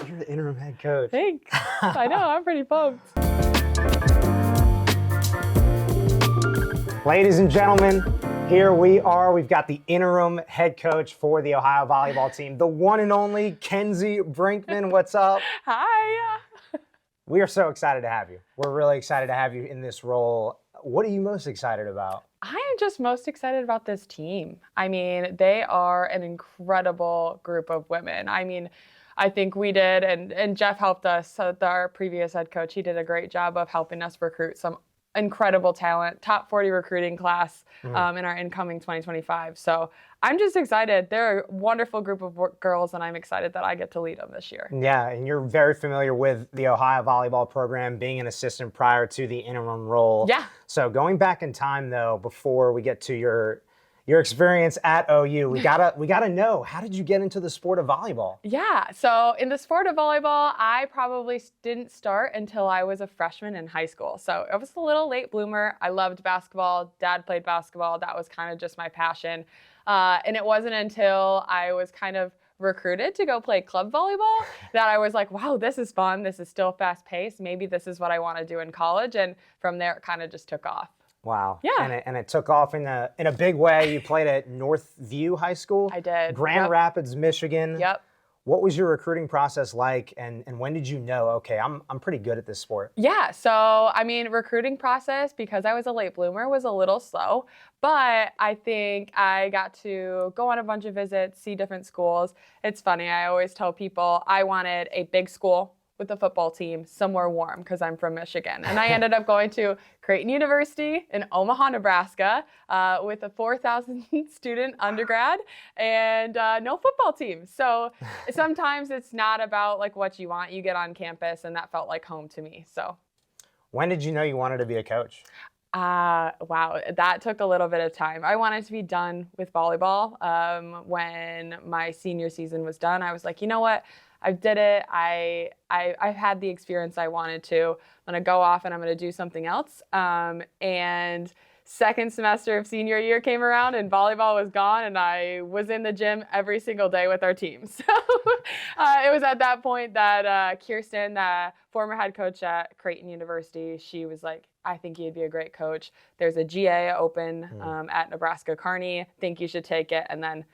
You're the interim head coach. Thanks. I know, I'm pretty pumped. Ladies and gentlemen, here we are. We've got the interim head coach for the Ohio volleyball team, the one and only Kenzie Brinkman. What's up? Hi. We are so excited to have you. We're really excited to have you in this role. What are you most excited about? I am just most excited about this team. I mean, they are an incredible group of women. I mean, I think we did, and Jeff helped us, our previous head coach. He did a great job of helping us recruit some incredible talent, top 40 recruiting class in our incoming 2025. So I'm just excited. They're a wonderful group of girls, and I'm excited that I get to lead them this year. Yeah, and you're very familiar with the Ohio volleyball program, being an assistant prior to the interim role. Yeah. So going back in time, though, before we get to your experience at OU, we gotta know, how did you get into the sport of volleyball? Yeah, so in the sport of volleyball, I probably didn't start until I was a freshman in high school. So I was a little late bloomer. I loved basketball. Dad played basketball. That was kind of just my passion. And it wasn't until I was kind of recruited to go play club volleyball that I was like, wow, this is fun. This is still fast paced. Maybe this is what I want to do in college. And from there, it kind of just took off. Wow. Yeah. And it took off in a big way. You played at Northview High School. I did. Grand Rapids, Michigan. Yep. What was your recruiting process like, and when did you know, okay, I'm pretty good at this sport? Yeah, so I mean, recruiting process, because I was a late bloomer, was a little slow, but I think I got to go on a bunch of visits, see different schools. It's funny, I always tell people I wanted a big school with a football team somewhere warm because I'm from Michigan. And I ended up going to Creighton University in Omaha, Nebraska with a 4,000 student undergrad and no football team. So sometimes it's not about like what you want. You get on campus, and that felt like home to me. So when did you know you wanted to be a coach? Wow, that took a little bit of time. I wanted to be done with volleyball. When my senior season was done, I was like, you know what? I did it. I've had the experience I wanted to. I'm going to go off and I'm going to do something else. And second semester of senior year came around and volleyball was gone, and I was in the gym every single day with our team. So it was at that point that Kirsten, the former head coach at Creighton University, she was like, I think you'd be a great coach. There's a GA open at Nebraska Kearney. Think you should take it. And then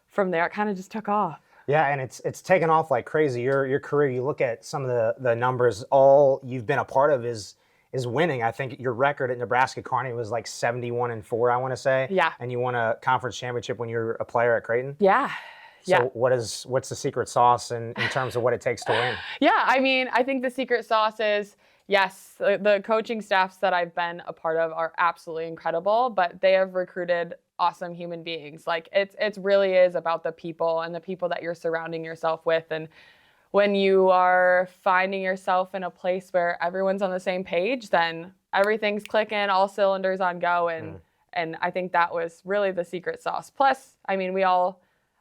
from there, it kind of just took off. Yeah, and it's taken off like crazy. Your career, you look at some of the numbers, all you've been a part of is winning. I think your record at Nebraska Kearney was like 71-4, I want to say. Yeah. And you won a conference championship when you were a player at Creighton? Yeah. So what's the secret sauce in terms of what it takes to win? Yeah, I mean, I think the secret sauce is, yes, the coaching staffs that I've been a part of are absolutely incredible, but they have recruited awesome human beings. Like it really is about the people and the people that you're surrounding yourself with. And when you are finding yourself in a place where everyone's on the same page, then everything's clicking, all cylinders on go. And I think that was really the secret sauce. Plus, I mean,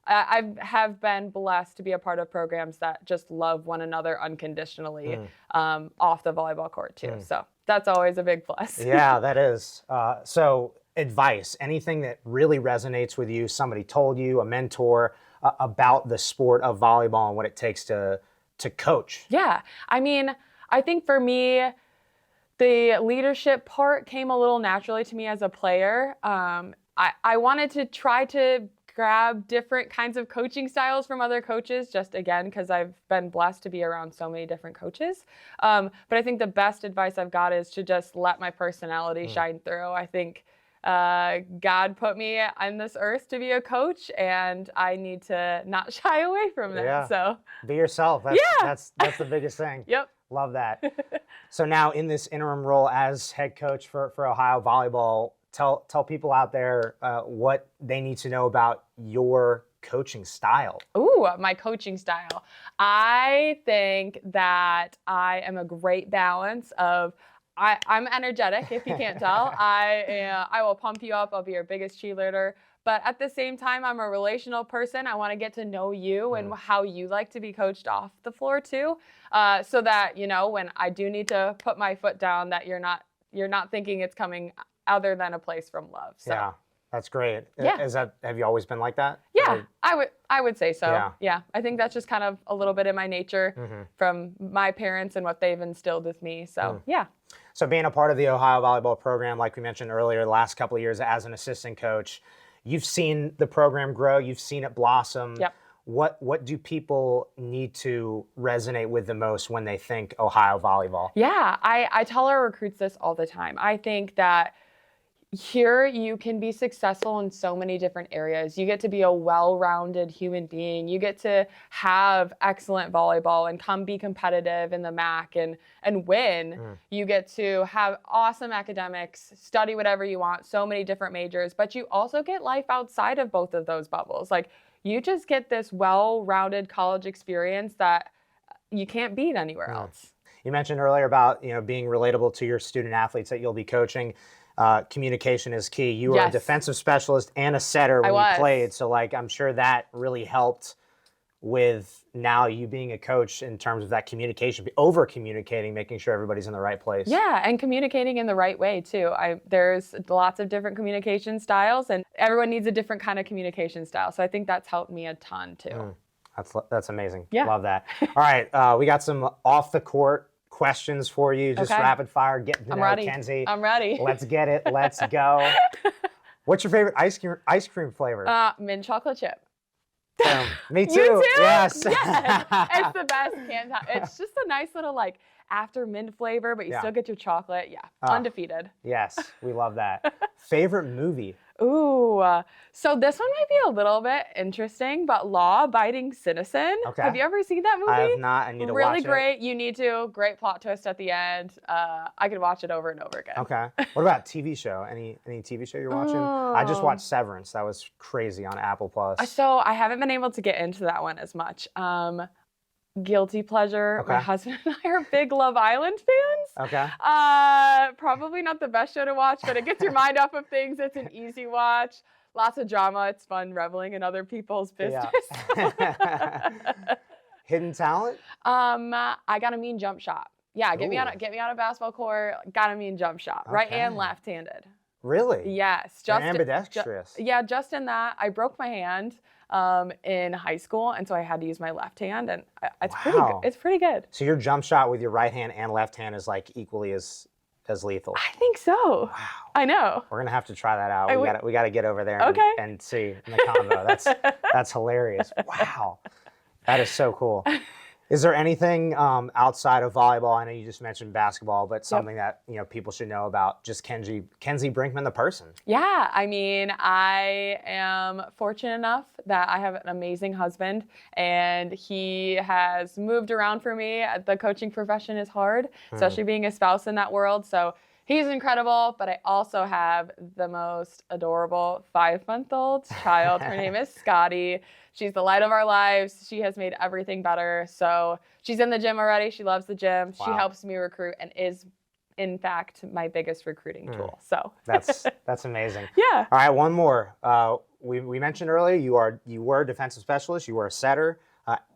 I have been blessed to be a part of programs that just love one another unconditionally off the volleyball court too. So that's always a big plus. Yeah, that is. So advice, anything that really resonates with you, somebody told you, a mentor, about the sport of volleyball and what it takes to coach? Yeah, I mean, I think for me, the leadership part came a little naturally to me as a player. I wanted to try to grab different kinds of coaching styles from other coaches, just again, because I've been blessed to be around so many different coaches. But I think the best advice I've got is to just let my personality shine through. I think God put me on this earth to be a coach, and I need to not shy away from that. Yeah. So be yourself. That's the biggest thing. Yep. Love that. So now in this interim role as head coach for Ohio Volleyball, tell people out there what they need to know about your coaching style. Ooh, my coaching style. I think that I am a great balance of I'm energetic, if you can't tell. I will pump you up. I'll be your biggest cheerleader. But at the same time, I'm a relational person. I want to get to know you and how you like to be coached off the floor too, so that, you know, when I do need to put my foot down, that you're not thinking it's coming other than a place from love. So. Yeah. That's great. Yeah. Have you always been like that? Yeah, I would say so. Yeah. Yeah. I think that's just kind of a little bit in my nature Mm-hmm. from my parents and what they've instilled with me. So yeah. So being a part of the Ohio volleyball program, like we mentioned earlier, the last couple of years as an assistant coach, you've seen the program grow, you've seen it blossom. Yep. What do people need to resonate with the most when they think Ohio volleyball? Yeah, I tell our recruits this all the time. I think that here you can be successful in so many different areas. You get to be a well-rounded human being. You get to have excellent volleyball and come be competitive in the MAC and win. You get to have awesome academics, study whatever you want, so many different majors, but you also get life outside of both of those bubbles. Like you just get this well-rounded college experience that you can't beat anywhere else. You mentioned earlier about being relatable to your student athletes that you'll be coaching. Communication is key. You were a defensive specialist and a setter when you played, so I'm sure that really helped with now you being a coach in terms of that communication, over communicating, making sure everybody's in the right place. Yeah, and communicating in the right way too. There's lots of different communication styles, and everyone needs a different kind of communication style. So I think that's helped me a ton too. That's amazing. Yeah. Love that. All right, we got some off the court questions for you. Just rapid fire. Get to know Kenzie. I'm ready. Let's get it. Let's go. What's your favorite ice cream flavor? Mint chocolate chip. Me too. You too? Yes. Yes. It's the best. It's just a nice little after mint flavor, but you still get your chocolate. Yeah. Undefeated. Yes. We love that. Favorite movie? Ooh, so this one might be a little bit interesting, but Law Abiding Citizen. Okay. Have you ever seen that movie? I have not. I need to watch it. Really great. You need to. Great plot twist at the end. I could watch it over and over again. Okay. What about TV show? Any TV show you're watching? I just watched Severance. That was crazy on Apple Plus. So I haven't been able to get into that one as much. Guilty pleasure. Okay. My husband and I are big Love Island fans. Okay. Probably not the best show to watch, but it gets your mind off of things. It's an easy watch. Lots of drama. It's fun reveling in other people's business. Yeah. Hidden talent? I got a mean jump shot. Yeah, get me on a basketball court. Got a mean jump shot. Right and left-handed. Really? Yes. You're ambidextrous. Just in that. I broke my hand in high school, and so I had to use my left hand, and it's pretty good. It's pretty good. So your jump shot with your right hand and left hand is equally as lethal. I think so. Wow. I know. We're gonna have to try that out. We gotta get over there and see in the combo. That's hilarious. Wow. That is so cool. Is there anything outside of volleyball? I know you just mentioned basketball, but something that people should know about just Kenzie Brinkman, the person. Yeah, I mean, I am fortunate enough that I have an amazing husband, and he has moved around for me. The coaching profession is hard, especially being a spouse in that world. So he's incredible, but I also have the most adorable 5-month-old child. Her name is Scotty. She's the light of our lives. She has made everything better. So she's in the gym already. She loves the gym. Wow. She helps me recruit and is, in fact, my biggest recruiting tool. So that's amazing. Yeah. All right, one more. We mentioned earlier you were a defensive specialist. You were a setter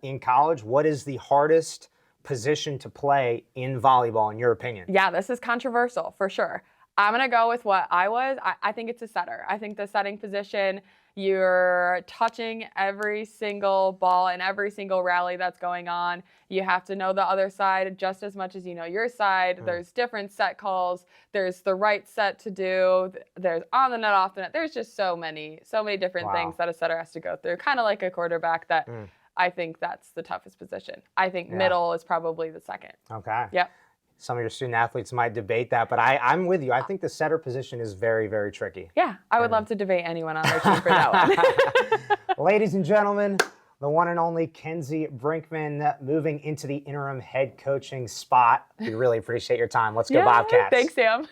in college. What is the hardest position to play in volleyball, in your opinion? Yeah, this is controversial for sure. I'm going to go with what I was. I think it's a setter. I think the setting position, you're touching every single ball and every single rally that's going on. You have to know the other side just as much as you know your side. There's different set calls. There's the right set to do. There's on the net, off the net. There's just so many different things that a setter has to go through. Kind of like a quarterback that I think that's the toughest position. I think middle is probably the second. Okay. Yep. Some of your student athletes might debate that, but I'm with you. I think the setter position is very, very tricky. Yeah, I would love to debate anyone on their team for that one. Ladies and gentlemen, the one and only Kenzie Brinkman moving into the interim head coaching spot. We really appreciate your time. Let's go Bobcats. Thanks, Sam.